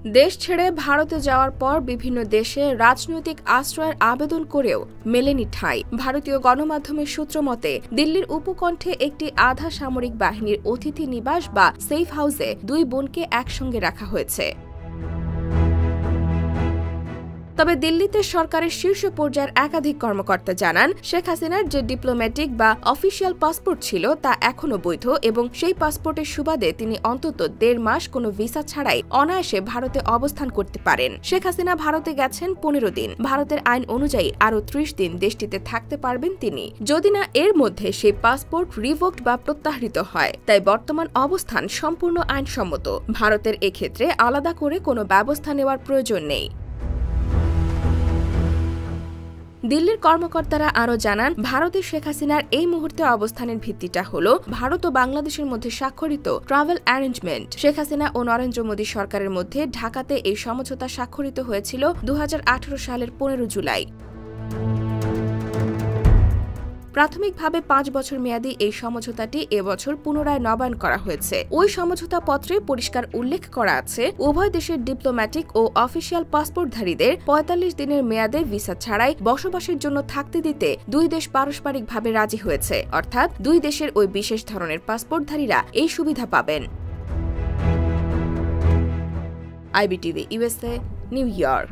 দেশ ছেড়ে ভারতে যাওয়ার পর বিভিন্ন দেশে রাজনৈতিক আশ্রয়ের আবেদন করেও মেলেনি ঠাঁই। ভারতীয় গণমাধ্যমের সূত্র মতে দিল্লির উপকণ্ঠে একটি আধা সামরিক বাহিনীর অতিথি নিবাস বা সেফ হাউসে দুই বোনকে একসঙ্গে রাখা হয়েছে। তবে দিল্লিতে সরকারের শীর্ষ পর্যায়ের একাধিক কর্মকর্তা জানান, শেখ হাসিনার যে ডিপ্লোম্যাটিক বা অফিসিয়াল পাসপোর্ট ছিল তা এখনো বৈধ এবং সেই পাসপোর্টের সুবাদে তিনি অন্তত ১.৫ মাস কোনো ভিসা ছাড়াই অনায়াসে ভারতে অবস্থান করতে পারেন। শেখ হাসিনা ভারতে গেছেন ১৫ দিন। ভারতের আইন অনুযায়ী আরও ৩০ দিন দেশটিতে থাকতে পারবেন তিনি, যদি না এর মধ্যে সেই পাসপোর্ট রিভোকড বা প্রত্যাহৃত হয়। তাই বর্তমান অবস্থান সম্পূর্ণ আইনসম্মত। ভারতের এক্ষেত্রে আলাদা করে কোনো ব্যবস্থা নেওয়ার প্রয়োজন নেই। দিল্লির কর্মকর্তারা আরও জানান, ভারতে শেখ হাসিনার এই মুহূর্তে অবস্থানের ভিত্তিটা হল ভারত ও বাংলাদেশের মধ্যে স্বাক্ষরিত ট্রাভেল অ্যারেঞ্জমেন্ট। শেখ হাসিনা ও নরেন্দ্র মোদী সরকারের মধ্যে ঢাকাতে এই সমঝোতা স্বাক্ষরিত হয়েছিল ২০১৮ সালের ১৫ জুলাই। প্রাথমিকভাবে ৫ বছর মেয়াদী এই সমঝোতাটি এবছর পুনরায় নবায়ন করা হয়েছে। ওই সমঝোতা পত্রে পরিষ্কার উল্লেখ করা আছে, উভয় দেশের ডিপ্লোম্যাটিক ও অফিসিয়াল পাসপোর্টধারীদের ৪৫ দিনের মেয়াদে ভিসা ছাড়াই বসবাসের জন্য থাকতে দিতে দুই দেশ পারস্পরিকভাবে রাজি হয়েছে। অর্থাৎ দুই দেশের ওই বিশেষ ধরনের পাসপোর্টধারীরা এই সুবিধা পাবেন। IBTV USA, new York.